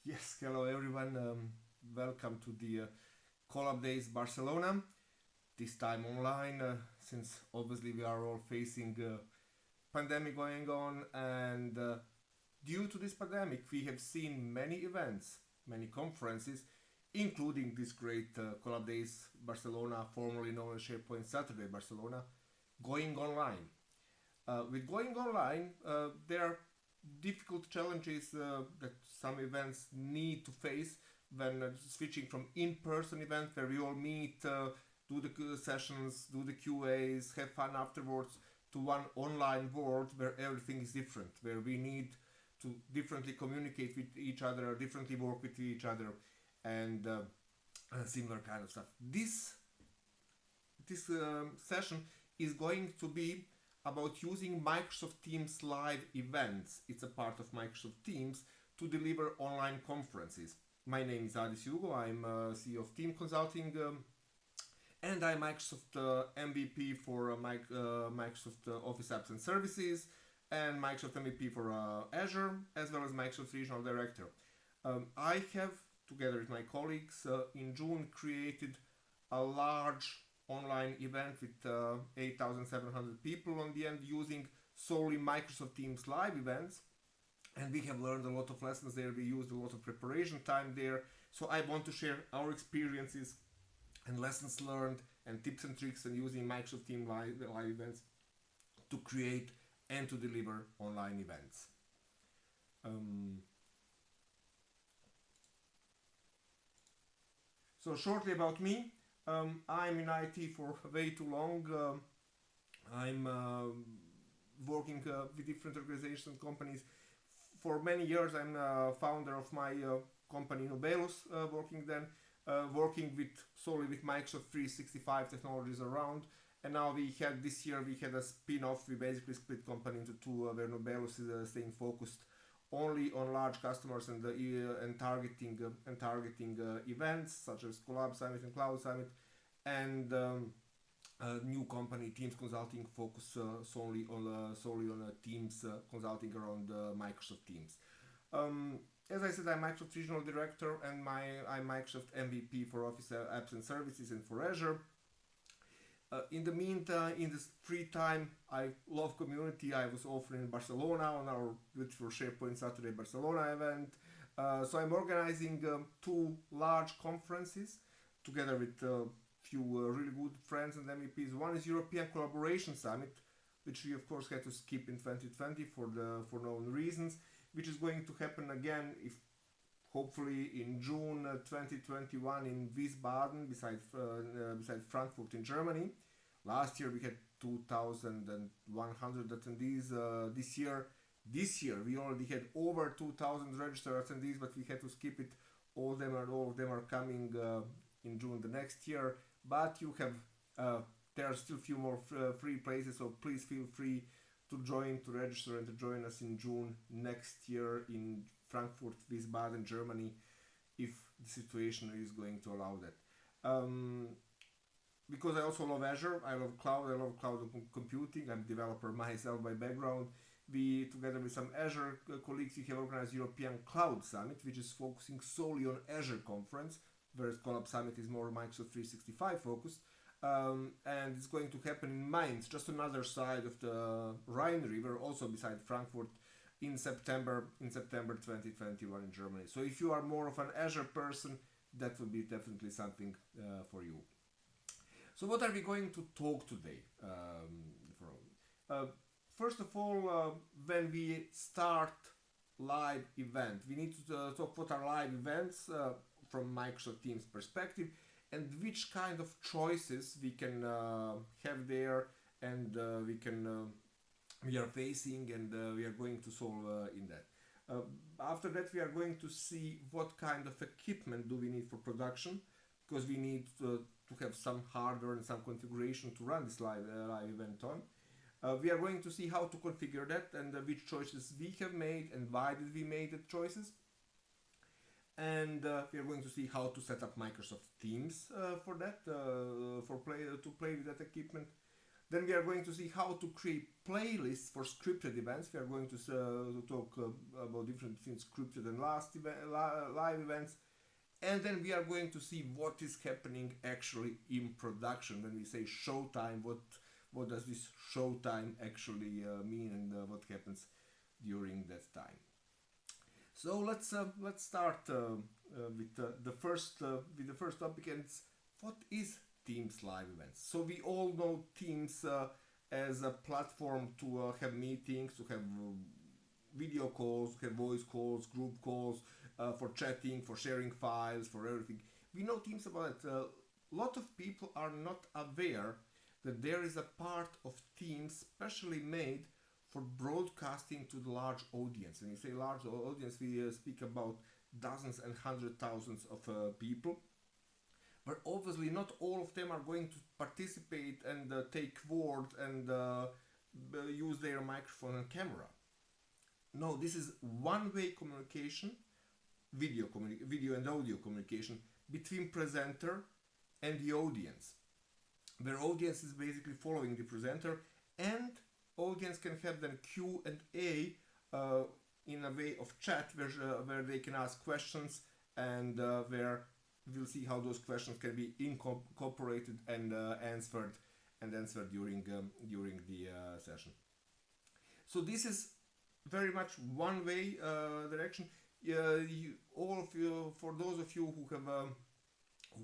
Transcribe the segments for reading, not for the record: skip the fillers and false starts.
Yes, hello everyone. Welcome to the Collab Days Barcelona. This time online, since obviously we are all facing pandemic going on, and due to this pandemic, we have seen many events, many conferences, including this great Collab Days Barcelona, formerly known as SharePoint Saturday Barcelona, going online. With going online, there are difficult challenges that some events need to face when switching from in-person events where we all meet, do the sessions, do the QAs, have fun afterwards, to one online world where everything is different, where we need to differently communicate with each other, differently work with each other, and similar kind of stuff. This session is going to be about using Microsoft Teams live events. It's a part of Microsoft Teams to deliver online conferences. My name is Adis Hugo. I'm CEO of Team Consulting, and I'm Microsoft MVP for Microsoft Office Apps and Services, and Microsoft MVP for Azure, as well as Microsoft Regional Director. I have, together with my colleagues, in June created a large online event with 8,700 people on the end using solely Microsoft Teams live events. And we have learned a lot of lessons there. We used a lot of preparation time there. So I want to share our experiences and lessons learned and tips and tricks on using Microsoft Teams live events to create and to deliver online events. So shortly about me, I'm in IT for way too long. I'm working with different organizations and companies. For many years, I'm founder of my company Nobelus, working with solely with Microsoft 365 technologies around. And now this year we had a spin-off. We basically split company into two, where Nobelus is staying focused only on large customers and targeting events such as Collab Summit and Cloud Summit, and a new company, Teams Consulting, focus solely on Teams consulting around Microsoft Teams. As I said, I'm Microsoft Regional Director, and I'm Microsoft MVP for Office Apps and Services and for Azure. In the meantime, in this free time, I love community. I was often in Barcelona on our beautiful SharePoint Saturday Barcelona event. So I'm organizing two large conferences together with a few really good friends and MEPs. One is European Collaboration Summit, which we of course had to skip in 2020 for known reasons, which is going to happen again if hopefully in June 2021 in Wiesbaden, beside Frankfurt in Germany. Last year we had 2,100 attendees. This year we already had over 2,000 registered attendees, but we had to skip it. All of them are coming in June the next year. But there are still few more free places, so please feel free to register, and to join us in June next year in Frankfurt, Wiesbaden, Germany, if the situation is going to allow that. Because I also love Azure, I love cloud computing. I'm a developer myself by background. We, together with some Azure colleagues, we have organized European Cloud Summit, which is focusing solely on Azure conference, whereas Collab Summit is more Microsoft 365 focused. And it's going to happen in Mainz, just another side of the Rhine River, also beside Frankfurt, in September 2021 in Germany. So if you are more of an Azure person, that will be definitely something for you. So what are we going to talk today? First of all, when we start live event, we need to talk what are live events from Microsoft Teams perspective, and which kind of choices we can have there, and we are facing, and we are going to solve in that. After that, we are going to see what kind of equipment do we need for production, because we need to have some hardware and some configuration to run this live event on. We are going to see how to configure that, and which choices we have made and why did we make the choices. And we are going to see how to set up Microsoft Teams for that, to play with that equipment. Then we are going to see how to create playlists for scripted events. We are going to talk about different things, scripted and live events. And then we are going to see what is happening actually in production. When we say showtime, what does this showtime actually mean, and what happens during that time? So let's start with the first topic, and it's what is Teams live events. So we all know Teams as a platform to have meetings, to have video calls, to have voice calls, group calls, for chatting, for sharing files, for everything. We know Teams about it. A lot of people are not aware that there is a part of Teams specially made for broadcasting to the large audience. When you say large audience, we speak about dozens and hundred thousands of people. But obviously not all of them are going to participate and take word and use their microphone and camera. No, this is one-way communication, video and audio communication between presenter and the audience, where audience is basically following the presenter, and audience can have then Q&A in a way of chat where they can ask questions, and where we'll see how those questions can be incorporated and answered during the session. So this is very much one way direction. All of you, for those of you who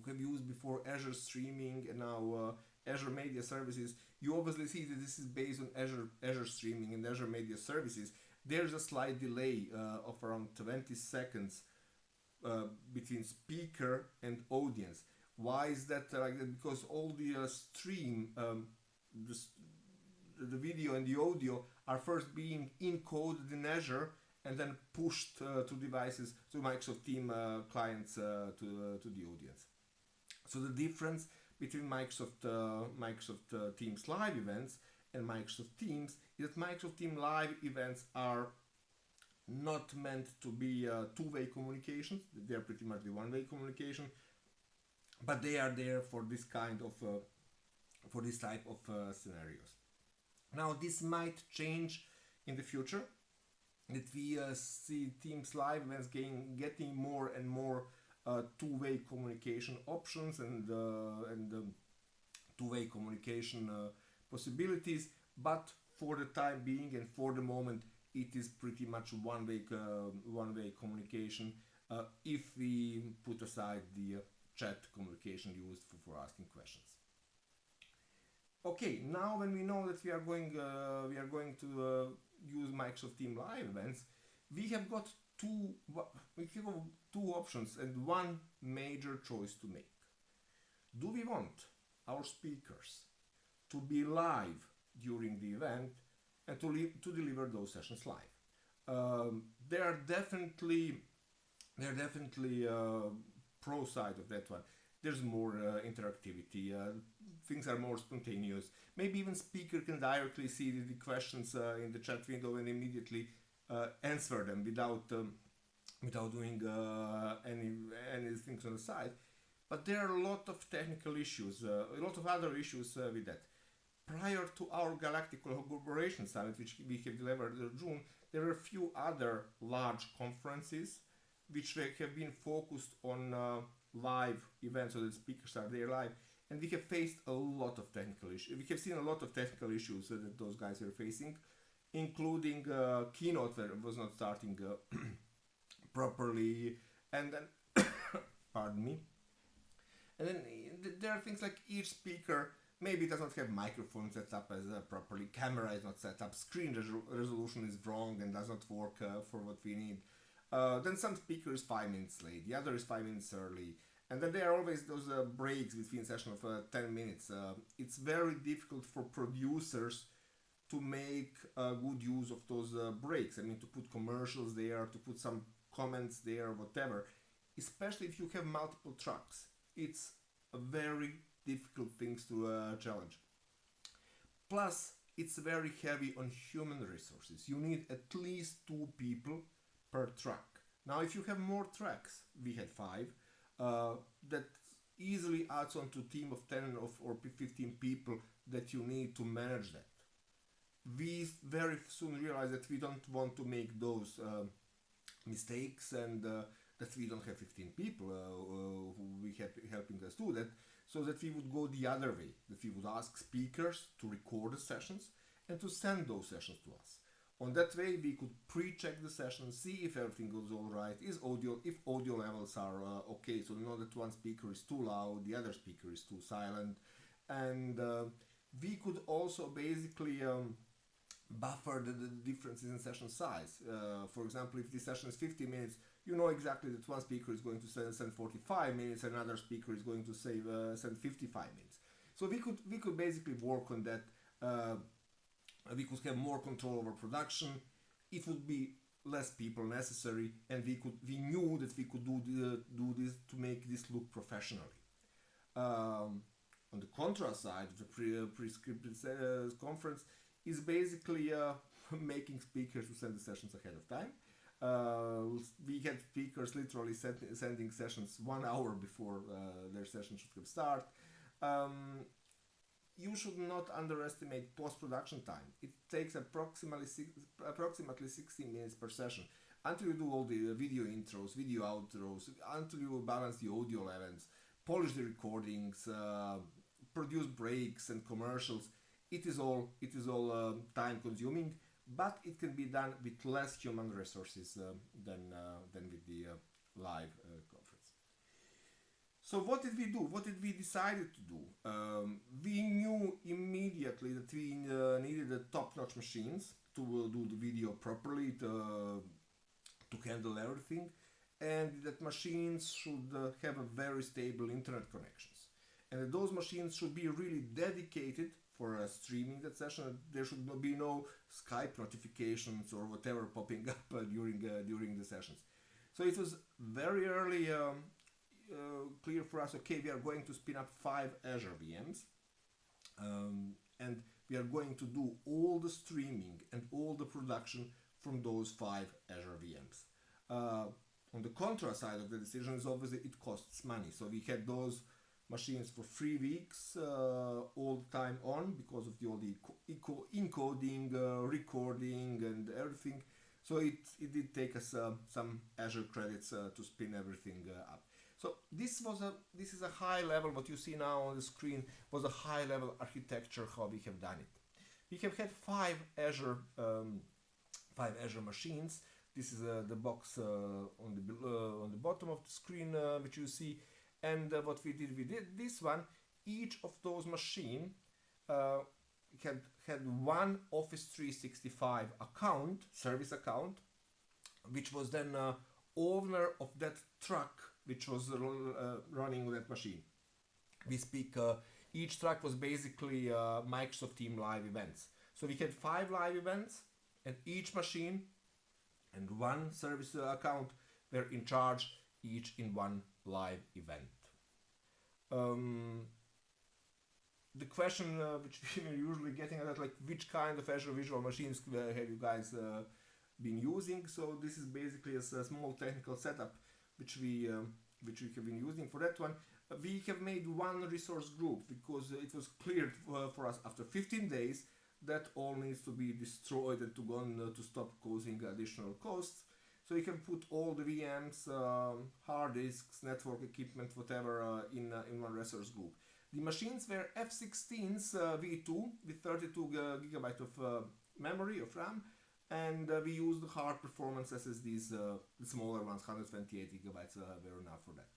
have used before Azure Streaming and now Azure Media Services, you obviously see that this is based on Azure Streaming and Azure Media Services. There's a slight delay of around 20 seconds between speaker and audience. Why is that like that? Because all the stream, the video and the audio are first being encoded in Azure and then pushed to devices, to Microsoft Teams clients, to the audience. So the difference between Microsoft Teams live events and Microsoft Teams is that Microsoft Teams live events are not meant to be two-way communications. They are pretty much the one-way communication, but they are there for this kind of for this type of scenarios. Now this might change in the future, that we see Teams live events getting more and more two-way communication options and two-way communication possibilities, but for the time being and for the moment it is pretty much one-way communication if we put aside the chat communication used for asking questions. Okay, now when we know that we are going to use Microsoft Teams live events, we have got two options and one major choice to make. Do we want our speakers to be live during the event and to deliver those sessions live? There are definitely pro side of that one. There's more interactivity, things are more spontaneous. Maybe even speaker can directly see the questions in the chat window and immediately answer them without doing any things on the side. But there are a lot of technical issues, a lot of other issues with that. Prior to our Galactic Collaboration Summit, which we have delivered in June, there are a few other large conferences which have been focused on live events, so the speakers are there live, and we have faced a lot of technical issues. We have seen a lot of technical issues that those guys are facing, including keynote that was not starting properly, and then pardon me, and then there are things like each speaker maybe does not have microphone set up as properly, camera is not set up, screen resolution is wrong and does not work for what we need. Then some speaker is 5 minutes late, the other is 5 minutes early, and then there are always those breaks between session of 10 minutes. It's very difficult for producers to make good use of those breaks. I mean, to put commercials there, to put some comments there, whatever, especially if you have multiple tracks. It's a very difficult things to challenge. Plus, it's very heavy on human resources. You need at least 2 people per track. Now, if you have more tracks, we had 5, that easily adds on to a team of 10 or 15 people that you need to manage that. We very soon realized that we don't want to make those mistakes, and that we don't have 15 people who we have helping us do that, so that we would go the other way, that we would ask speakers to record the sessions and to send those sessions to us. On that way we could pre-check the session, see if everything goes all right, if audio levels are okay, so you know that one speaker is too loud, the other speaker is too silent, and we could also basically buffer the differences in session size. For example, if this session is 50 minutes, you know exactly that one speaker is going to send 45 minutes, and another speaker is going to send 55 minutes. So we could basically work on that. We could have more control over production. It would be less people necessary, and we knew that we could do this to make this look professionally. On the contra side of the pre-scripted conference is basically making speakers to send the sessions ahead of time. We had speakers literally sending sessions 1 hour before their session should have started. You should not underestimate post-production time. It takes approximately 60 minutes per session until you do all the video intros, video outros, until you balance the audio levels, polish the recordings, produce breaks and commercials. It is all time consuming, but it can be done with less human resources than with the live conference. So what did we do? What did we decide to do? We knew immediately that we needed the top-notch machines to do the video properly, to handle everything, and that machines should have a very stable internet connections. And that those machines should be really dedicated for streaming that session. There should be no Skype notifications or whatever popping up during the sessions. So it was very early clear for us, okay, we are going to spin up 5 Azure VMs, and we are going to do all the streaming and all the production from those 5 Azure VMs. On the contra side of the decision is obviously it costs money. So we had those machines for 3 weeks all the time on because of all the encoding, recording and everything. So it did take us some Azure credits to spin everything up. So this is a high level, what you see now on the screen was a high level architecture how we have done it. We have had 5 Azure machines. This is the box on the bottom of the screen which you see. And what we did this one. Each of those machines had one Office 365 account, service account, which was then owner of that truck which was running that machine. We speak, each truck was basically Microsoft Team live events. So we had 5 live events, and each machine and one service account were in charge, each in one live event. The question which we are usually getting at, like, which kind of Azure Visual Machines have you guys been using? So this is basically a small technical setup which we have been using. For that one, we have made one resource group because it was clear for us after 15 days that all needs to be destroyed and to go on to stop causing additional costs. So you can put all the VMs, hard disks, network equipment, whatever in one resource group. The machines were F16s V2 with 32 gigabyte of memory of RAM, and we used hard performance SSDs, the smaller ones, 128 gigabytes were enough for that.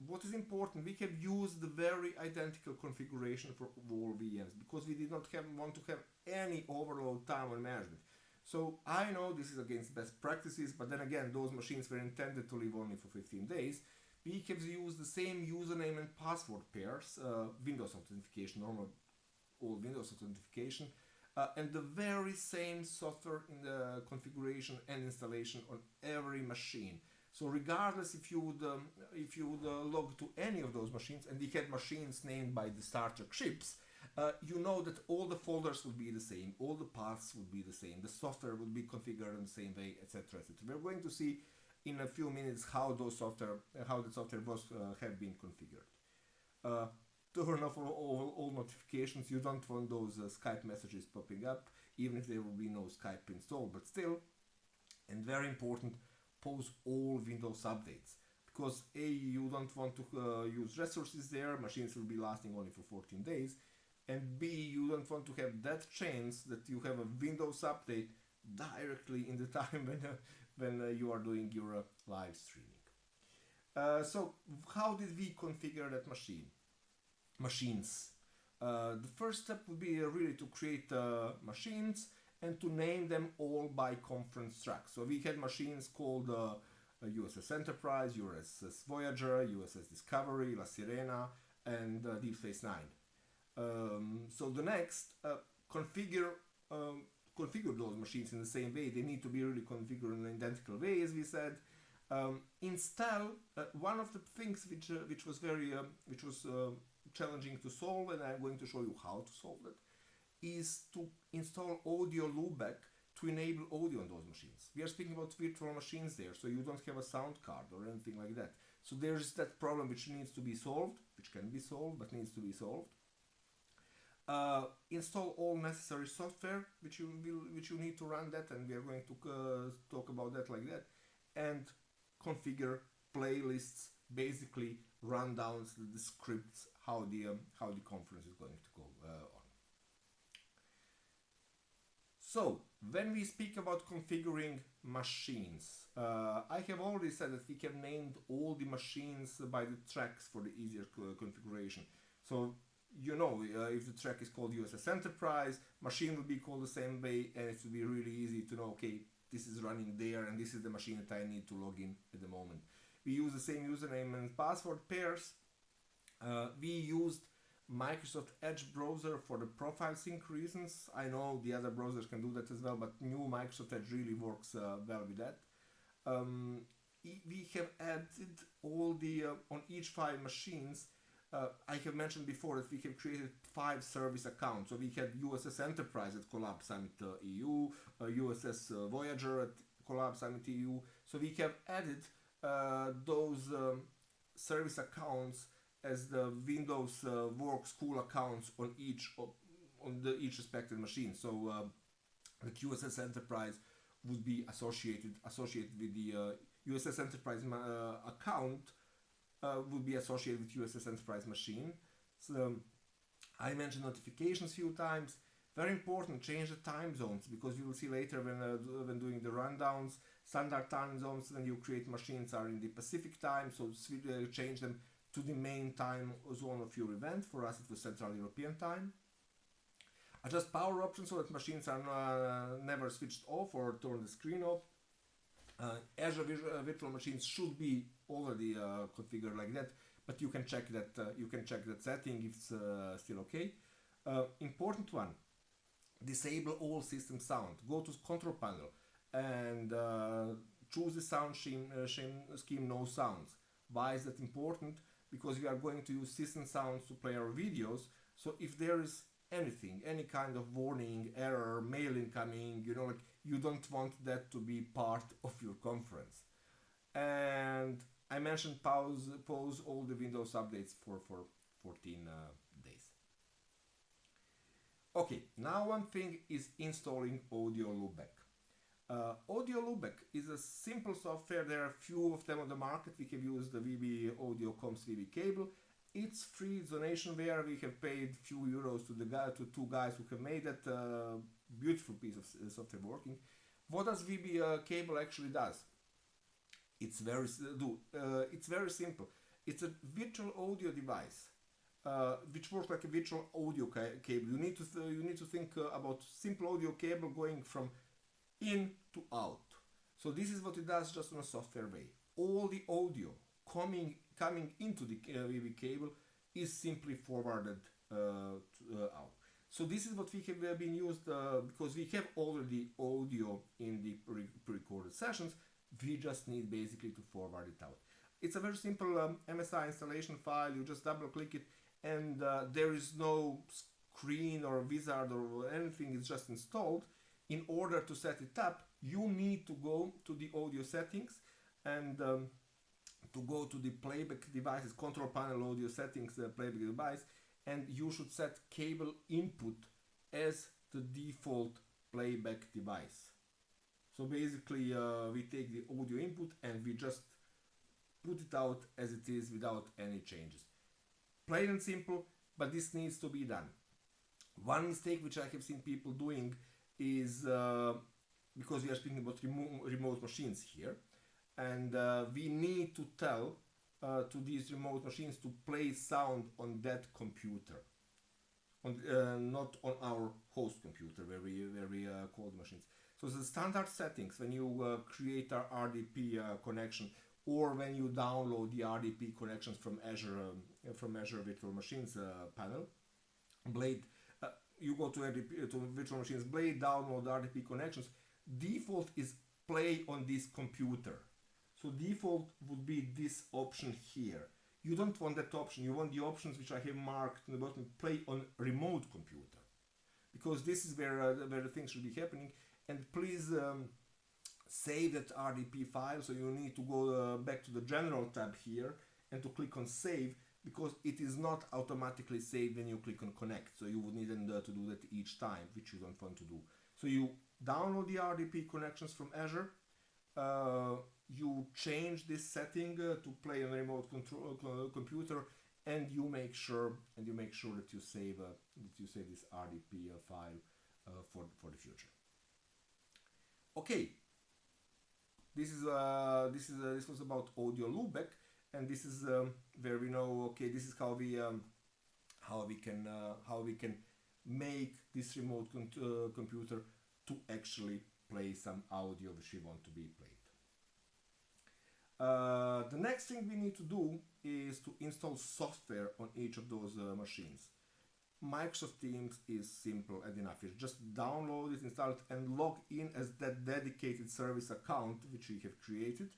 What is important, we have used the very identical configuration for all VMs because we did not want to have any overload time on management. So I know this is against best practices, but then again, those machines were intended to live only for 15 days. We have used the same username and password pairs, Windows authentication, normal old Windows authentication, and the very same software in the configuration and installation on every machine. So regardless if you would log to any of those machines, and we had machines named by the Star Trek ships, you know that all the folders would be the same, all the paths would be the same, the software would be configured in the same way, etc., etc. We're going to see in a few minutes how the software was have been configured. Turn off all notifications. You don't want those Skype messages popping up, even if there will be no Skype installed. But still, and very important, pause all Windows updates, because A, you don't want to use resources there. Machines will be lasting only for 14 days, and B, you don't want to have that chance that you have a Windows update directly in the time when you are doing your live streaming. So how did we configure that machines? The first step would be really to create machines and to name them all by conference track. So we had machines called USS Enterprise, USS Voyager, USS Discovery, La Sirena, and Deep Space Nine. So the next, configure those machines in the same way. They need to be really configured in an identical way, as we said. Install one of the things which was very challenging to solve, and I'm going to show you how to solve it, is to install audio loopback to enable audio on those machines. We are speaking about virtual machines there, so you don't have a sound card or anything like that. So there's that problem which needs to be solved, which can be solved, but needs to be solved. Install all necessary software which you need to run that, and we are going to talk about that like that. And configure playlists, basically rundowns, the scripts, how the conference is going to go on. So when we speak about configuring machines, I have already said that we have named all the machines by the tracks for the easier configuration. So you know, if the track is called USS Enterprise, machine will be called the same way, and it will be really easy to know, okay, this is running there and this is the machine that I need to log in at the moment. We use the same username and password pairs. We used Microsoft Edge browser for the profile sync reasons. I know the other browsers can do that as well, but new Microsoft Edge really works well with that. We have added all the, on each 5 machines, I have mentioned before that we have created 5 service accounts. So we had USS Enterprise at Collab Summit EU, USS Voyager at Collab Summit EU. So we have added those service accounts as the Windows Work School accounts on each respective machine. So the USS Enterprise would be associated with the USS Enterprise account. Would be associated with USS Enterprise machine. So I mentioned notifications a few times. Very important, change the time zones, because you will see later when doing the rundowns, standard time zones when you create machines are in the Pacific time, so change them to the main time zone of your event. For us it was Central European time. Adjust power options so that machines are never switched off or turn the screen off. Azure virtual machines should be already configured like that, but you can check that setting if it's still okay. Important one: disable all system sound. Go to control panel and choose the sound scheme no sounds. Why is that important? Because we are going to use system sounds to play our videos. So if there is anything, any kind of warning, error, mail incoming, you know, like, you don't want that to be part of your conference. And I mentioned pause all the Windows updates for 14 days. Okay, now one thing is installing audio loopback. Audio loopback is a simple software. There are few of them on the market. We have used the VB Audio Comms VB cable. It's free, it's donationware. We have paid few euros to two guys who have made that beautiful piece of software working. What does VB cable actually does? It's very simple. It's a virtual audio device which works like a virtual audio cable. You need to think about simple audio cable going from in to out. So this is what it does, just on a software way. All the audio coming into the VB cable is simply forwarded out. So this is what we have been used because we have already audio in the pre-recorded sessions. We just need basically to forward it out. It's a very simple MSI installation file. You just double click it, and there is no screen or wizard or anything. It's just installed. In order to set it up, you need to go to the audio settings and to go to the playback devices, control panel, audio settings, playback device, and you should set cable input as the default playback device. So basically we take the audio input and we just put it out as it is without any changes. Plain and simple, but this needs to be done. One mistake which I have seen people doing is, because we are speaking about remote machines here, and we need to tell to these remote machines to play sound on that computer, not on our host computer where we call the machines. So the standard settings when you create our RDP connection, or when you download the RDP connections from Azure Virtual Machines panel, Blade, you go to Virtual Machines Blade, download RDP connections. Default is play on this computer. So default would be this option here. You don't want that option. You want the options which I have marked on the bottom, play on remote computer, because this is where the things should be happening. And please save that RDP file. So you need to go back to the general tab here and to click on save, because it is not automatically saved when you click on connect. So you would need to do that each time, which you don't want to do. So you download the RDP connections from Azure. You change this setting to play on a remote computer, and you make sure that you save this RDP file for the future. Okay, this was about audio loopback, and this is where we know, okay, this is how we can make this remote computer to actually play some audio which we want to be played. The next thing we need to do is to install software on each of those machines. Microsoft Teams is simple and enough. You just download it, install it, and log in as that dedicated service account which we have created.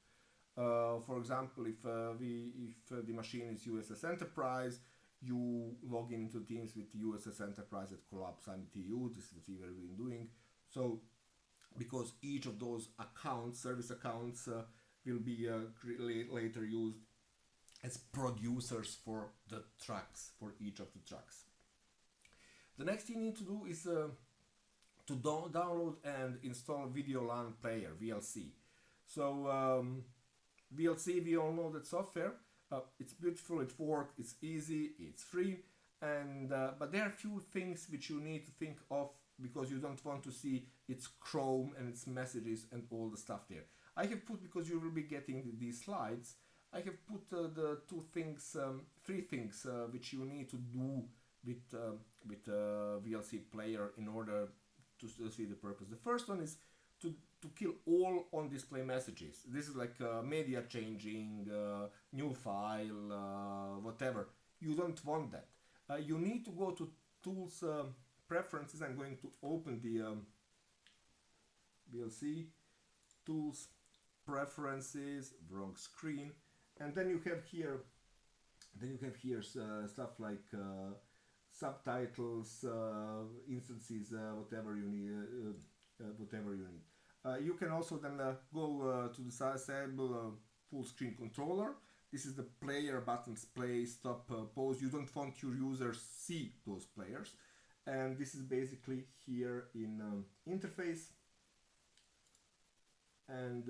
For example, if the machine is USS Enterprise, you log into Teams with USS Enterprise at Collab Summit EU. This is what we have been doing. So, because each of those accounts, service accounts, will be later used as producers for the tracks, for each of the tracks. The next thing you need to do is to download and install Video LAN Player, VLC. So VLC, we all know that software. It's beautiful, it works, it's easy, it's free, and but there are a few things which you need to think of, because you don't want to see its Chrome and its messages and all the stuff there. I have put, because you will be getting these slides, I have put the three things which you need to do with VLC player in order to see the purpose. The first one is to kill all on display messages. This is like media changing, new file, whatever. You don't want that. You need to go to Tools, Preferences. I'm going to open the VLC, Tools, Preferences, wrong screen, and then you have here stuff like subtitles, instances, whatever you need. You can also then go to the disable full screen controller. This is the player buttons, play, stop, pause. You don't want your users see those players, and this is basically here in interface. And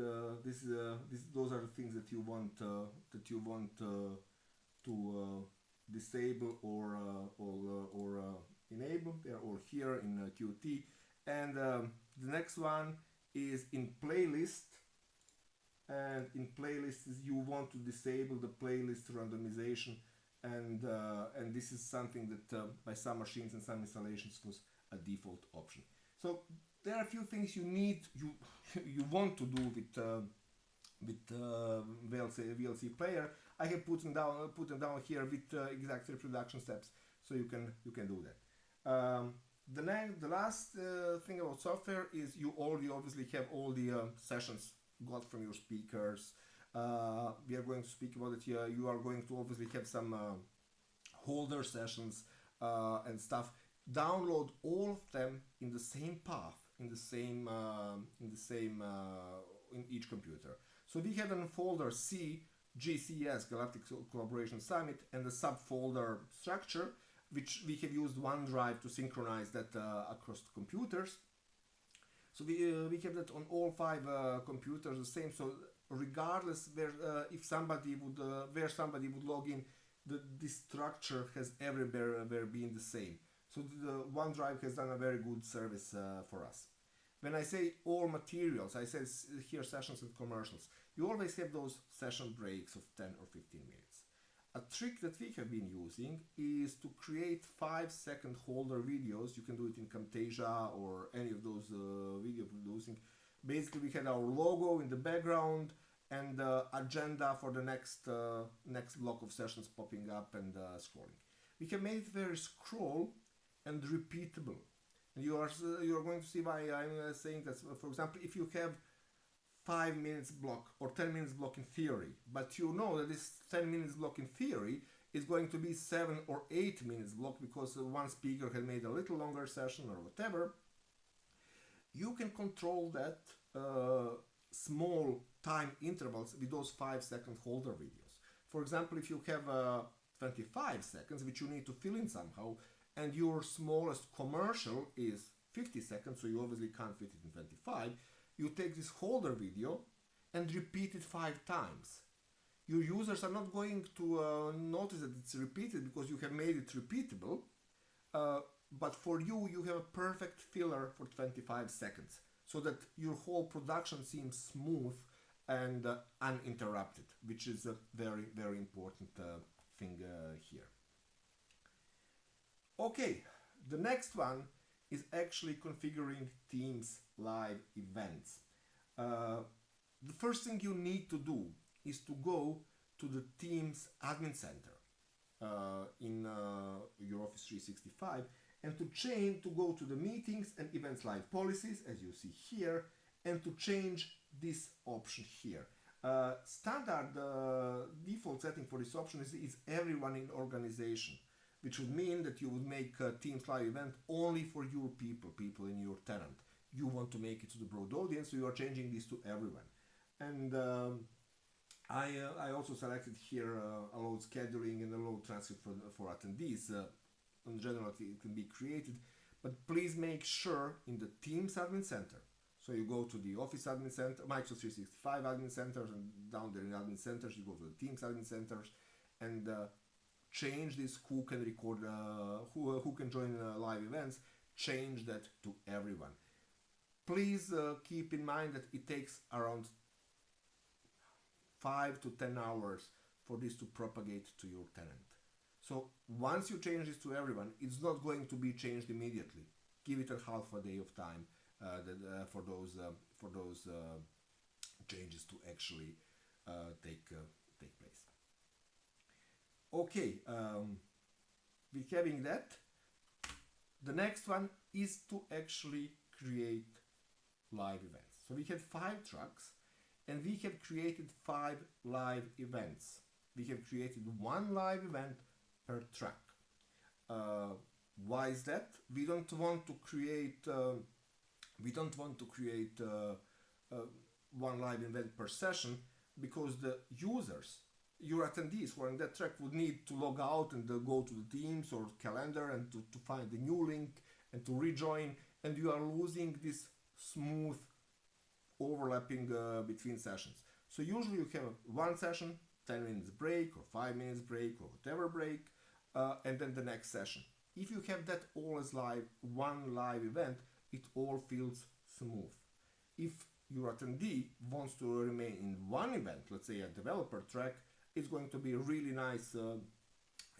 those are the things that you want to disable or enable. They're all here in Qt. And the next one is in playlist. And in playlist is you want to disable the playlist randomization, and this is something that by some machines and some installations was a default option. So there are a few things you want to do with VLC player. I have put them down here with exact reproduction steps, so you can do that. The last thing about software is you obviously have all the sessions got from your speakers. We are going to speak about it here. You are going to obviously have some holder sessions and stuff. Download all of them in the same path, in each computer. So we have a folder C, GCS, Galactic Collaboration Summit, and the subfolder structure, which we have used OneDrive to synchronize that across the computers. So we have that on all 5 computers the same. So regardless where if somebody would where somebody would log in, this structure has everywhere been the same. So the OneDrive has done a very good service for us. When I say all materials, I say here sessions and commercials. You always have those session breaks of 10 or 15 minutes. A trick that we have been using is to create 5-second holder videos. You can do it in Camtasia or any of those video producing. Basically, we had our logo in the background and the agenda for the next block of sessions popping up and scrolling. We have made it very scroll and repeatable. And you are going to see why I'm saying that. For example, if you have 5 minutes block or 10 minutes block in theory, but you know that this 10 minutes block in theory is going to be 7 or 8 minutes block because one speaker had made a little longer session or whatever, you can control that small time intervals with those 5-second holder videos. For example, if you have 25 seconds, which you need to fill in somehow, and your smallest commercial is 50 seconds, so you obviously can't fit it in 25, you take this holder video and repeat it 5 times. Your users are not going to notice that it's repeated because you have made it repeatable, but for you, you have a perfect filler for 25 seconds so that your whole production seems smooth and uninterrupted, which is a very, very important thing here. Okay, the next one is actually configuring Teams live events. The first thing you need to do is to go to the Teams admin center in your Office 365 and to go to the meetings and events live policies, as you see here, and to change this option here. Standard default setting for this option is everyone in organization, which would mean that you would make a Teams live event only for your people in your tenant. You want to make it to the broad audience, so you are changing this to everyone. And I also selected here allow scheduling and allow transcript for attendees. In general, it can be created, but please make sure in the Teams admin center. So you go to the Office admin center, Microsoft 365 admin centers, and down there in admin centers, you go to the Teams admin centers and change this who can record, who can join live events, change that to everyone. Please keep in mind that it takes around 5 to 10 hours for this to propagate to your tenant. So once you change this to everyone, it's not going to be changed immediately. Give it a half a day of time for those changes to actually take place. Okay, with having that, the next one is to actually create live events. So we had 5 tracks and we have created 5 live events. We have created 1 live event per track. Why is that? We don't want to create 1 live event per session because the users, your attendees who are in that track, would need to log out and go to the Teams or calendar and to find the new link and to rejoin, and you are losing this smooth overlapping between sessions. So usually you have 1 session, 10 minutes break or 5 minutes break or whatever break, and then the next session. If you have that all as live, 1 live event, it all feels smooth. If your attendee wants to remain in 1 event, let's say a developer track, it's going to be a really nice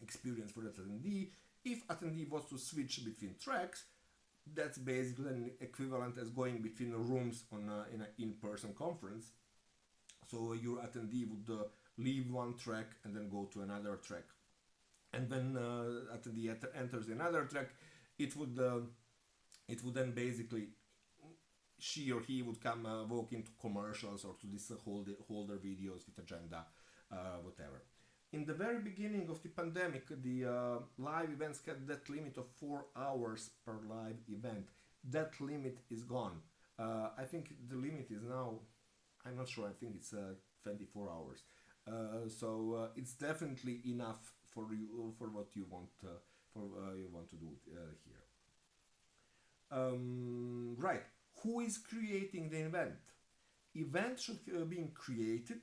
experience for that attendee. If attendee wants to switch between tracks, that's basically an equivalent as going between rooms in an in-person conference. So your attendee would leave 1 track and then go to another track. And when attendee enters another track, it would then basically, she or he would come walk into commercials or to this holder videos with agenda, whatever. In the very beginning of the pandemic, the live events had that limit of 4 hours per live event. That limit is gone. I think the limit is now I'm not sure, I think it's 24 hours. It's definitely enough for you for what you want you want to do here. Right. Who is creating the event? Event should be created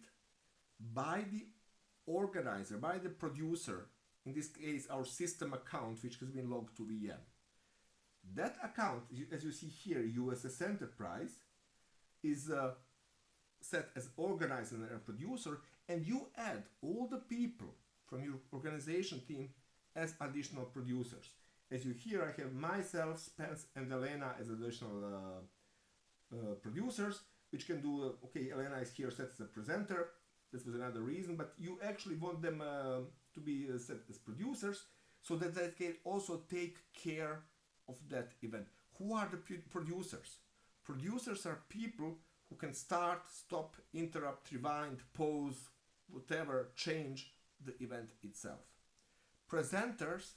by the organizer, by the producer, in this case our system account, which has been logged to VM. That account, as you see here, USS Enterprise, is set as organizer and producer, and you add all the people from your organization team as additional producers. As you hear, I have myself, Spence, and Elena as additional producers, which can do, okay, Elena is here set as a presenter. This was another reason, but you actually want them to be set as producers so that they can also take care of that event. Who are the producers? Producers are people who can start, stop, interrupt, rewind, pause, whatever, change the event itself. Presenters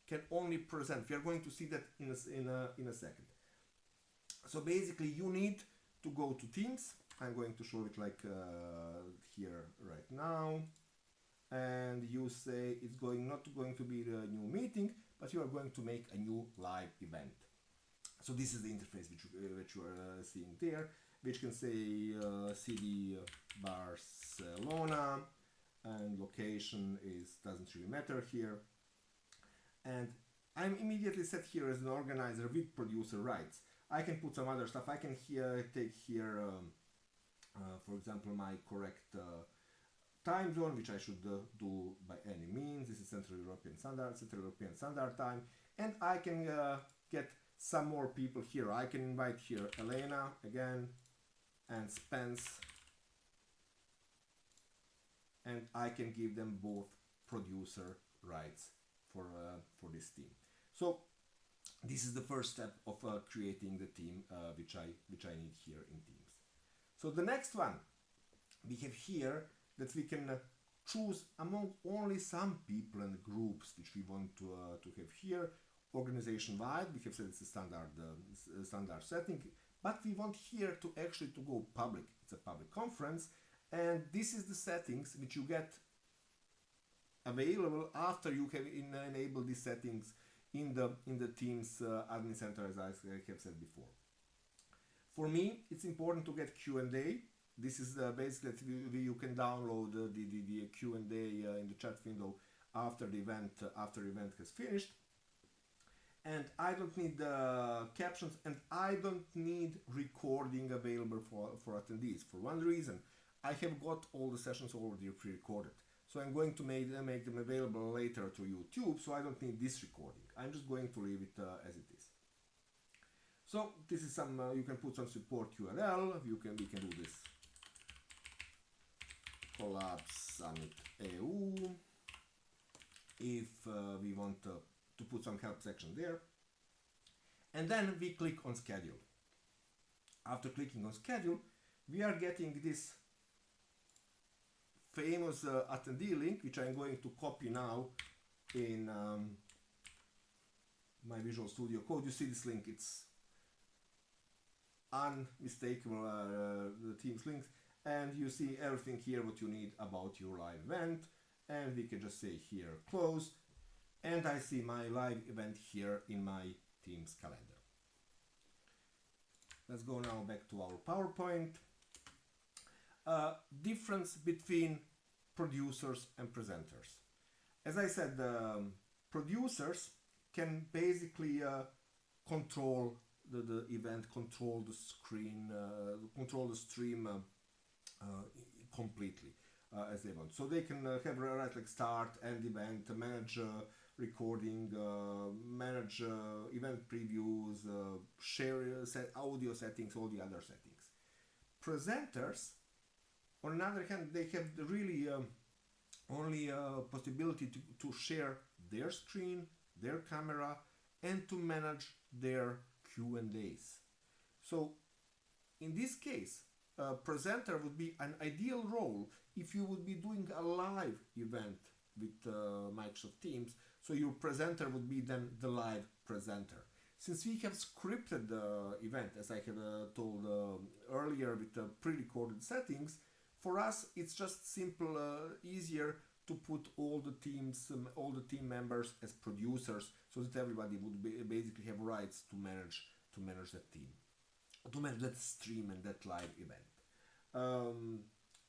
can only present. We are going to see that in a second. So basically you need to go to Teams. I'm going to show it like here right now. And you say it's not going to be the new meeting, but you are going to make a new live event. So this is the interface which you are seeing there, which can say city Barcelona, and location doesn't really matter here. And I'm immediately set here as an organizer with producer rights. I can put some other stuff. I can take here, for example, my correct time zone, which I should do by any means. This is Central European Standard Time, and I can get some more people here. I can invite here Elena again and Spence, and I can give them both producer rights for this team. So this is the first step of creating the team which I need here in Teams. So the next one we have here that we can choose among only some people and groups which we want to have here. Organization wide, we have said it's a standard setting, but we want here to actually to go public. It's a public conference, and this is the settings which you get available after you have enabled these settings in the Teams admin center, as I have said before. For me, it's important to get Q&A. This is basically you can download the Q&A in the chat window after the event has finished. And I don't need captions, and I don't need recording available for attendees. For one reason, I have got all the sessions already pre-recorded. So I'm going to make them available later to YouTube, so I don't need this recording. I'm just going to leave it as it is. So this is some, you can put some support URL, we can do this. Collab Summit EU. If we want to put some help section there. And then we click on schedule. After clicking on schedule, we are getting this famous attendee link, which I'm going to copy now in my Visual Studio Code. You see this link, it's unmistakable, the Teams links, and you see everything here what you need about your live event, and we can just say here close, and I see my live event here in my Teams calendar. Let's go now back to our PowerPoint. Difference between producers and presenters. As I said, producers can basically control the event, control the screen, control the stream completely as they want. So they can have right like start, end event, manage recording, manage event previews, share set audio settings, all the other settings. Presenters, on the other hand, they have the really only possibility to share their screen, their camera, and to manage their Q&As. So in this case, a presenter would be an ideal role if you would be doing a live event with Microsoft Teams. So your presenter would be then the live presenter. Since we have scripted the event, as I had told earlier, with pre-recorded settings, for us it's just simple, easier to put all the team members as producers, so that everybody would basically have rights to manage that team, to manage that stream and that live event.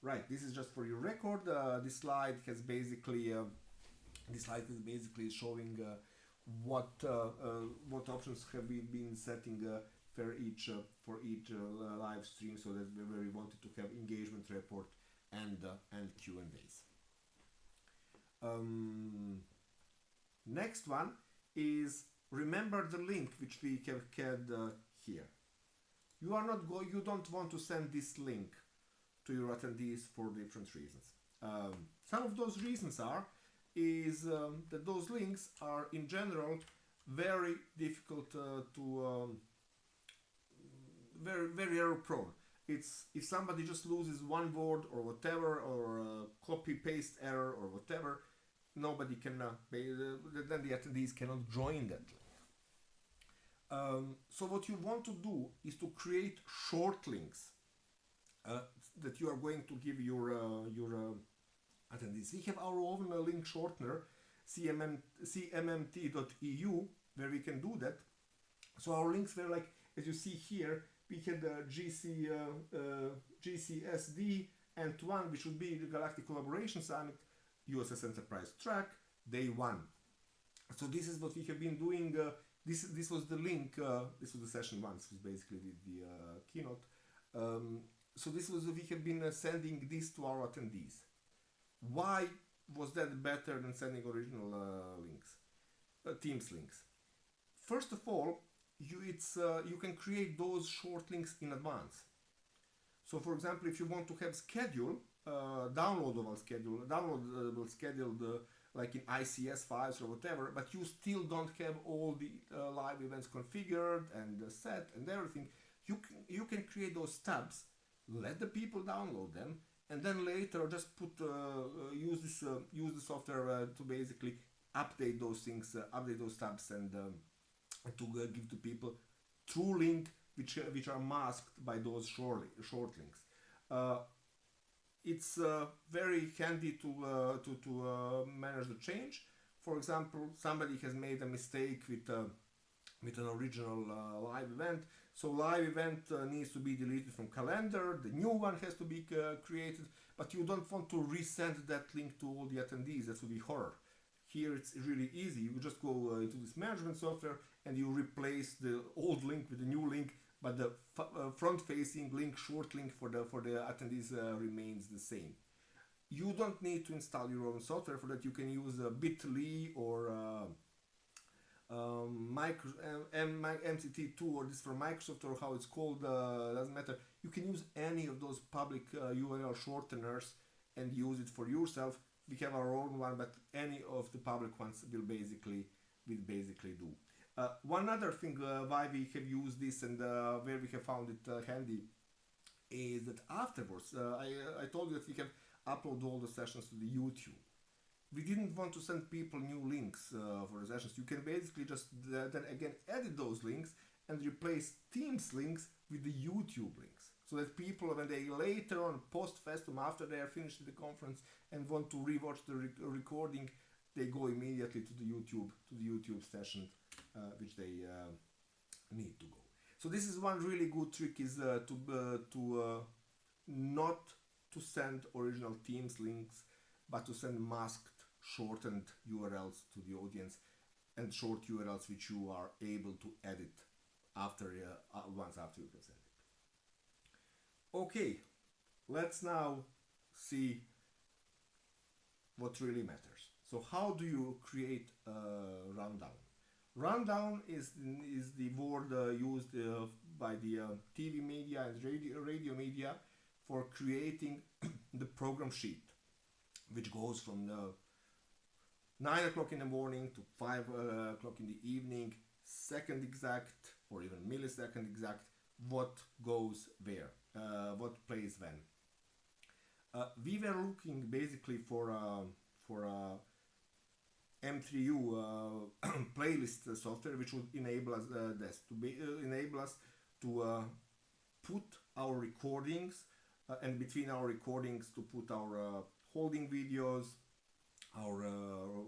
Right, this is just for your record. This slide is basically showing what options have we been setting for each live stream, so that where we wanted to have engagement report and Q&As. Next one is, remember the link which we have had here. You don't want to send this link to your attendees for different reasons. Some of those reasons is that those links are in general very difficult very error prone. It's if somebody just loses one word or whatever, or copy paste error or whatever, nobody can then the attendees cannot join that link. So what you want to do is to create short links that you are going to give your attendees. We have our own link shortener, cmmt.eu, where we can do that. So our links were like, as you see here, we had GCSD and one, which would be the Galactic Collaboration Summit, USS Enterprise track, day 1. So this is what we have been doing. This was the link. This was the session 1. This was basically the keynote. So this was, we have been sending this to our attendees. Why was that better than sending original links, Teams links? First of all, you can create those short links in advance. So for example, if you want to have downloadable scheduled like in ICS files or whatever, but you still don't have all the live events configured and set and everything, you can create those tabs, let the people download them, and then later just use the software to basically update those things, update those tabs, and to give to people true link which are masked by those short links. It's very handy to manage the change. For example, somebody has made a mistake with an original live event. So live event needs to be deleted from calendar, the new one has to be created, but you don't want to resend that link to all the attendees. That would be horror. Here it's really easy. You just go into this management software and you replace the old link with the new link, but the front-facing link, short link for the attendees remains the same. You don't need to install your own software. For that you can use bit.ly or MCT2, or this from Microsoft, or how it's called, doesn't matter. You can use any of those public URL shorteners and use it for yourself. We have our own one, but any of the public ones will basically do. One other thing why we have used this and where we have found it handy is that afterwards, I told you that we can upload all the sessions to the YouTube. We didn't want to send people new links for the sessions. You can basically just then again edit those links and replace Teams links with the YouTube links, so that people, when they later on post festum, after they are finished with the conference and want to rewatch the recording, they go immediately to the YouTube session which they need to go. So this is one really good trick, is not to send original Teams links, but to send masked shortened URLs to the audience, and short URLs which you are able to edit once after you present it. Okay, let's now see what really matters. So how do you create a rundown? Rundown is the word used by the TV media and radio media for creating the program sheet, which goes from 9 o'clock in the morning to 5 o'clock in the evening, second exact or even millisecond exact, what goes where, what plays when. We were looking basically for M3U playlist software, which would enable us enable us to put our recordings and between our recordings to put our holding videos, our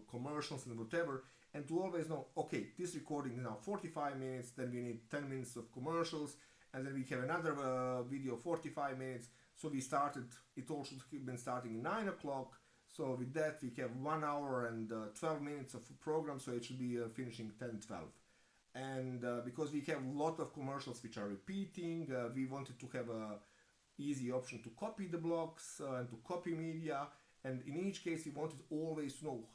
commercials and whatever, and to always know, okay, this recording is now 45 minutes, then we need 10 minutes of commercials, and then we have another video 45 minutes. So we started, it all should have been starting at 9 o'clock. So with that we have 1 hour and 12 minutes of program, so it should be finishing 10:12. And because we have a lot of commercials which are repeating, we wanted to have a easy option to copy the blocks and to copy media. And in each case we wanted always to know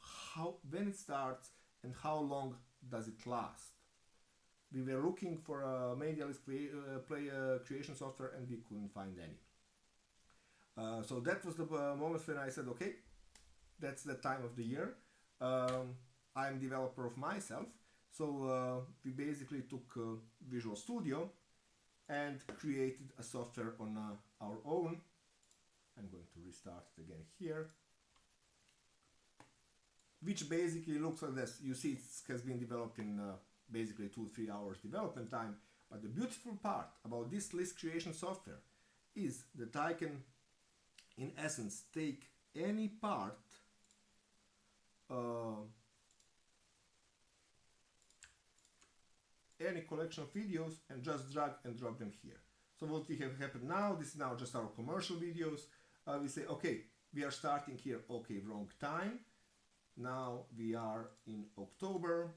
when it starts and how long does it last. We were looking for a media list creation software and we couldn't find any. So that was the moment when I said, okay, that's the time of the year. I'm developer of myself, so we basically took Visual Studio and created a software on our own. I'm going to restart it again here, which basically looks like this. You see, it has been developed in basically 2-3 hours development time. But the beautiful part about this list creation software is that I can, in essence, take any part any collection of videos and just drag and drop them here. So what we have happened now, this is now just our commercial videos. We say, okay, we are starting here, okay, wrong time. Now we are in October,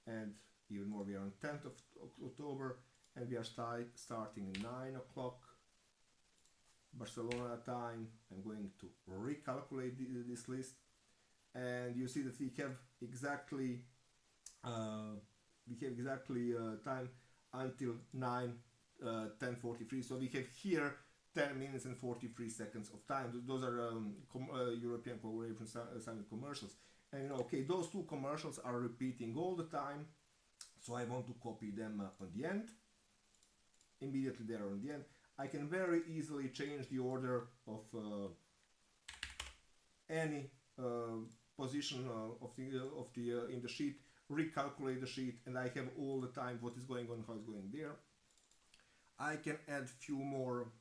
and even more, we are on 10th of October, and we are starting 9 o'clock Barcelona time. I'm going to recalculate this list, and you see that we have exactly time until 10:43. So we have here 10 minutes and 43 seconds of time. Those are European Collaboration Summit commercials. And okay, those two commercials are repeating all the time. So I want to copy them on the end. Immediately there on the end. I can very easily change the order of any position of the in the sheet, recalculate the sheet, and I have all the time what is going on, how it's going there. I can add few more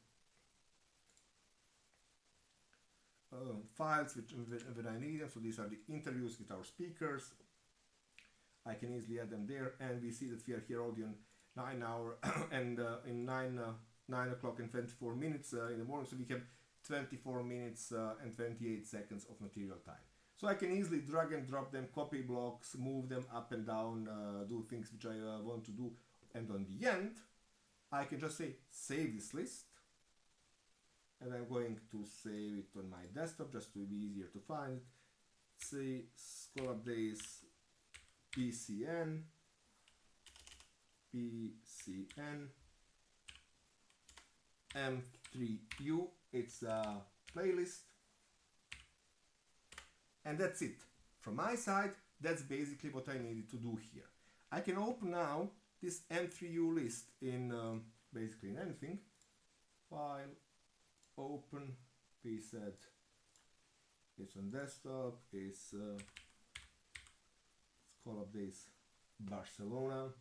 files when I need them. So these are the interviews with our speakers. I can easily add them there, and we see that we are here already on 9 hours and in 9 o'clock and 24 minutes in the morning. So we have 24 minutes and 28 seconds of material time. So I can easily drag and drop them, copy blocks, move them up and down, do things which I want to do. And on the end, I can just say, save this list. And I'm going to save it on my desktop just to be easier to find it. Say Scholar Days PCN M3U. It's a playlist. And that's it. From my side, that's basically what I needed to do here. I can open now this M3U list in basically in anything. File, open, we said it's on desktop, it's call up this Barcelona.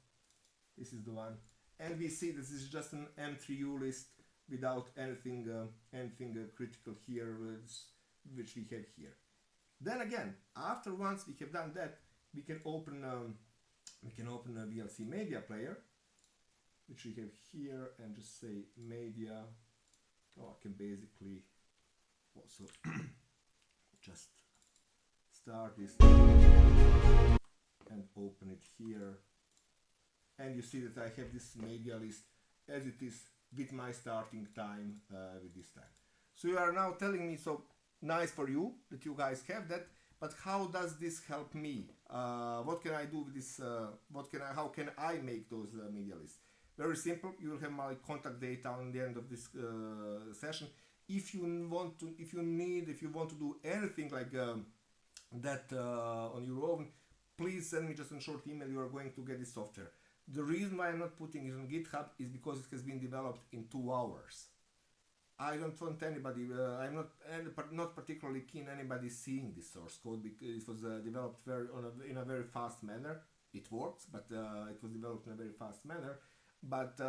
This is the one. And we see this is just an M3U list without anything critical here, which we have here. Then again, after once we have done that, we can open a VLC media player, which we have here, and just say media. Oh, I can basically also just start this and open it here, and you see that I have this media list as it is with my starting time with this time. So you are now telling me, so nice for you that you guys have that, but how does this help me? What can I do with this? How can I make those media lists? Very simple. You will have my contact data on the end of this session. If you want to do anything like that on your own, please send me just a short email. You are going to get this software. The reason why I'm not putting it on GitHub is because it has been developed in 2 hours. I don't want anybody. I'm not particularly keen anybody seeing this source code because it was developed in a very fast manner. It works, but it was developed in a very fast manner. But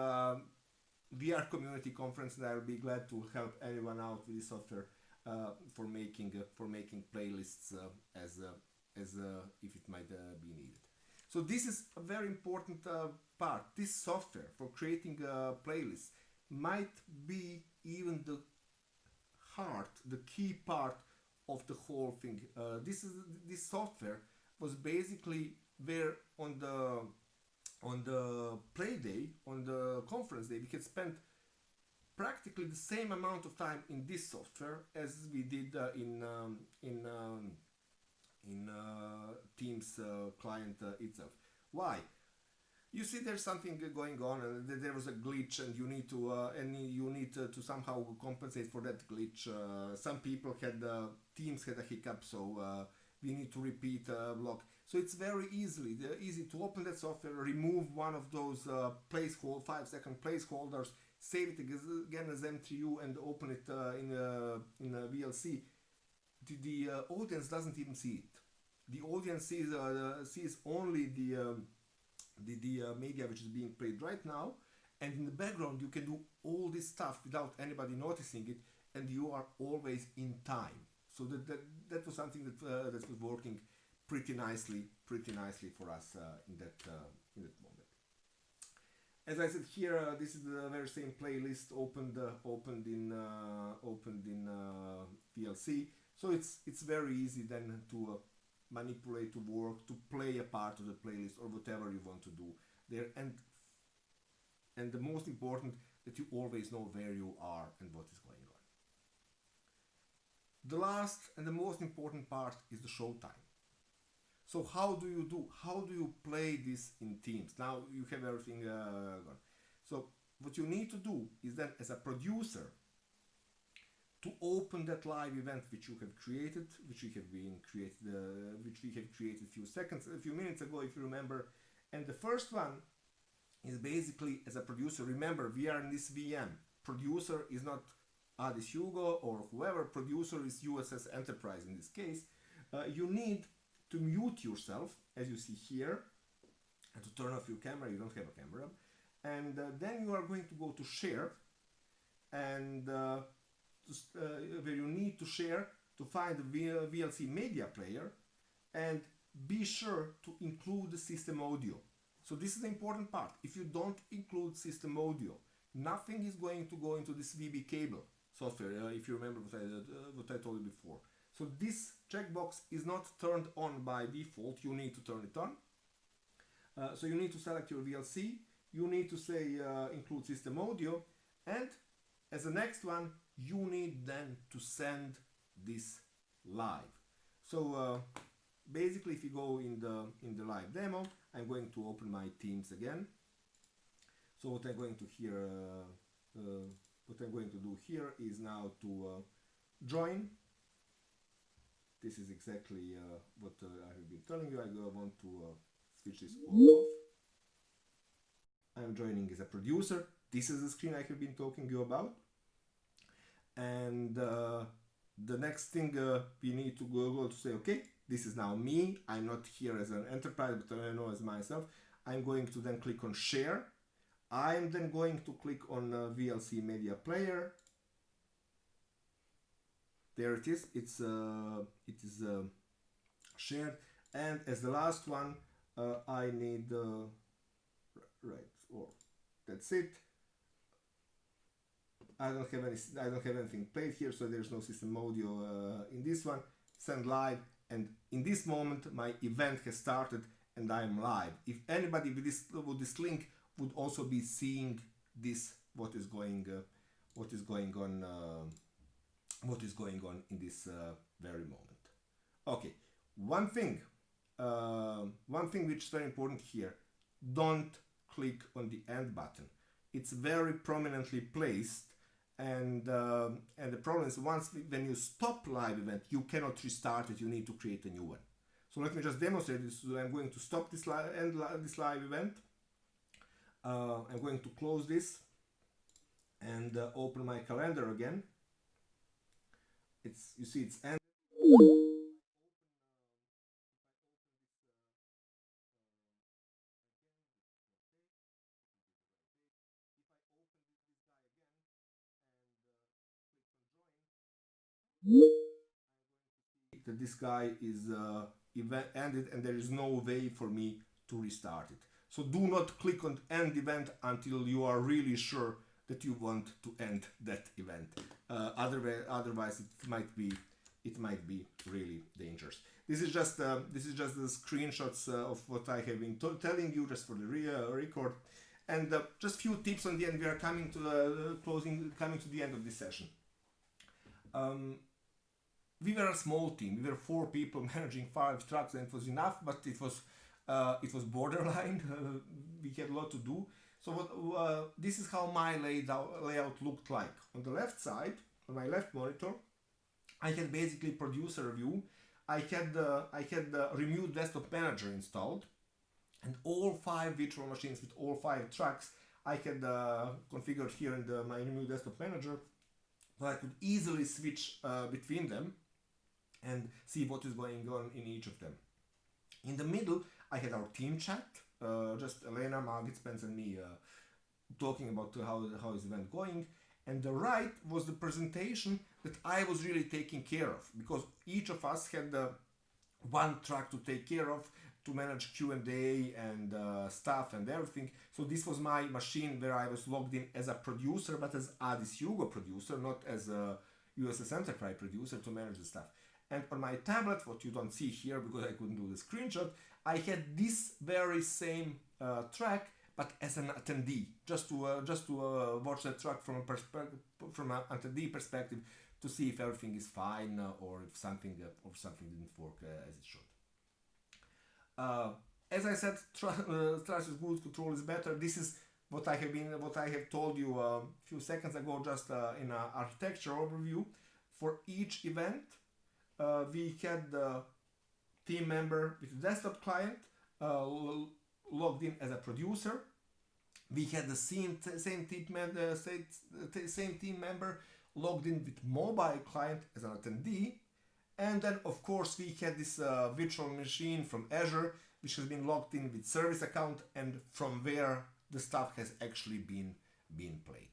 we are community conference, and I'll be glad to help anyone out with this software for making playlists as if it might be needed. So this is a very important part. This software for creating playlists might be even the key part of the whole thing. This software was basically where on the play day, on the conference day, we could spend practically the same amount of time in this software as we did in Teams client itself. Why? You see, there's something going on, and there was a glitch, and you need to somehow compensate for that glitch. Some people Teams had a hiccup, so we need to repeat a block. So it's very easy to open that software, remove one of those 5-second placeholders, save it again as M3U, and open it in a VLC. The audience doesn't even see it. The audience sees only the media which is being played right now, and in the background you can do all this stuff without anybody noticing it, and you are always in time. So that was something that was working pretty nicely for us in that moment. As I said here, this is the very same playlist opened in VLC. So it's very easy then to manipulate, to work, to play a part of the playlist or whatever you want to do there, and the most important, that you always know where you are and what is going on. The last and the most important part is the showtime. So how do you play this in Teams? Now you have everything gone. So what you need to do is then, as a producer, to open that live event which you have created, which we have created a few minutes ago, if you remember. And the first one is basically, as a producer, remember, we are in this VM. Producer is not Adis Hugo or whoever. Producer is USS Enterprise in this case. You need to mute yourself, as you see here, and to turn off your camera. You don't have a camera. And then you are going to go to share, and where you need to share to find the VLC media player, and be sure to include the system audio. So this is the important part. If you don't include system audio, nothing is going to go into this VB cable software, if you remember what I told you before. So this checkbox is not turned on by default. You need to turn it on. So you need to select your VLC. You need to say include system audio, and as the next one, you need then to send this live. So basically, if you go in the live demo, I'm going to open my Teams again. So what I'm going to do here is now to join. This is exactly what I have been telling you. I want to switch this all off. I'm joining as a producer. This is the screen I have been talking to you about. And the next thing we need to go to say, okay, this is now me. I'm not here as an enterprise, but I know as myself. I'm going to then click on share. I'm then going to click on VLC media player. There it is. It is shared. And as the last one, I need that's it. I don't have anything played here, so there's no system audio in this one. Send live, and in this moment my event has started and I'm live. If anybody with this link would also be seeing this, what is going on in this very moment. Okay, one thing which is very important here: don't click on the end button. It's very prominently placed. And the problem is, when you stop live event, you cannot restart it. You need to create a new one. So let me just demonstrate this. So I'm going to stop this live event. I'm going to close this. and open my calendar again. You see it's ended. That this guy is event ended and there is no way for me to restart it. So do not click on end event until you are really sure that you want to end that event. Otherwise it might be really dangerous. This is just the screenshots of what I have been telling you, just for the record, and just few tips on the end. We are coming to the coming to the end of this session. We were a small team. We were 4 people managing 5 trucks, and it was enough, but it was borderline. We had a lot to do. So this is how my layout looked like. On the left side, on my left monitor, I had basically producer view. I had the remote desktop manager installed, and all 5 virtual machines with all 5 trucks I had configured here in my remote desktop manager, so I could easily switch between them and see what is going on in each of them. In the middle, I had our team chat, just Elena, Margit, Spence, and me talking about how is the event going. And the right was the presentation that I was really taking care of, because each of us had one track to take care of, to manage Q&A and stuff and everything. So this was my machine where I was logged in as a producer, but as Addis Hugo producer, not as a USS Enterprise producer to manage the stuff. And on my tablet, what you don't see here because I couldn't do the screenshot, I had this very same track, but as an attendee, just to watch that track from an attendee perspective, to see if everything is fine or if something didn't work as it should. As I said, trust is good, control is better. This is what I have told you a few seconds ago, just in an architecture overview. For each event, we had the team member with the desktop client logged in as a producer. We had the same team member logged in with mobile client as an attendee. And then, of course, we had this virtual machine from Azure, which has been logged in with service account, and from where the stuff has actually been played.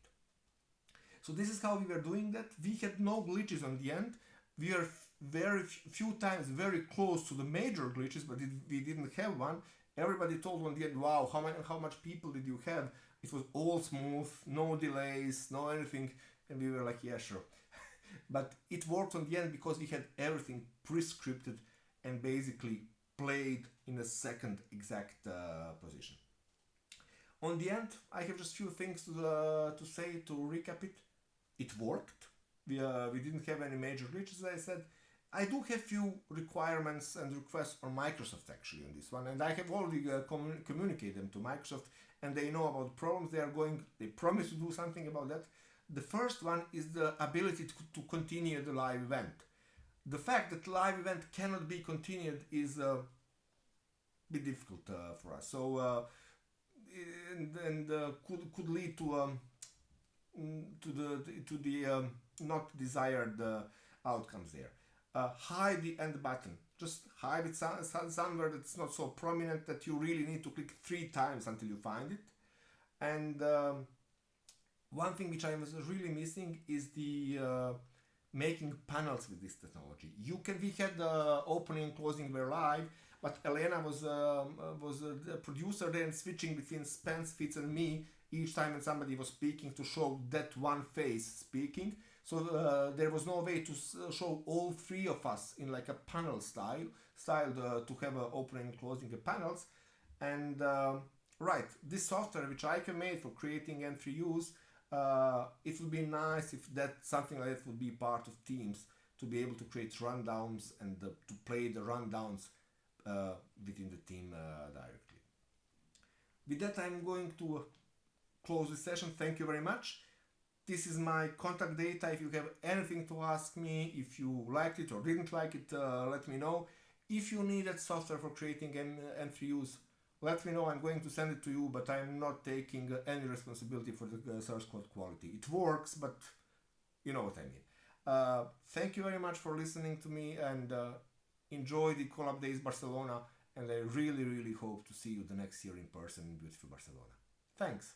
So this is how we were doing that. We had no glitches on the end. We were very few times very close to the major glitches, but we didn't have one. Everybody told on the end, wow, how much people did you have? It was all smooth, no delays, no anything. And we were like, yeah, sure. But it worked on the end because we had everything pre-scripted and basically played in a second exact position. On the end, I have just few things to say to recap it. It worked. We didn't have any major glitches, as I said. I do have few requirements and requests on Microsoft actually on this one, and I have already communicated them to Microsoft, and they know about problems. They promise to do something about that. The first one is the ability to continue the live event. The fact that live event cannot be continued is a bit difficult for us. So could lead to the not desired outcomes there. Hide the end button. Just hide it somewhere that's not so prominent that you really need to click 3 times until you find it. And one thing which I was really missing is the making panels with this technology. We had the opening and closing were live, but Elena was the producer there and switching between Spence, Fitz, and me each time when somebody was speaking to show that one face speaking. So there was no way to show all 3 of us in like a panel style to have opening and closing the panels. And right, this software which I can make for creating M3Us, it would be nice if something like that would be part of Teams, to be able to create rundowns and to play the rundowns within the team directly. With that, I'm going to close this session. Thank you very much. This is my contact data. If you have anything to ask me, if you liked it or didn't like it, let me know. If you needed software for creating M3Us, let me know. I'm going to send it to you, but I'm not taking any responsibility for the source code quality. It works, but you know what I mean. Thank you very much for listening to me, and enjoy the Collab Days Barcelona, and I really, really hope to see you the next year in person in beautiful Barcelona. Thanks.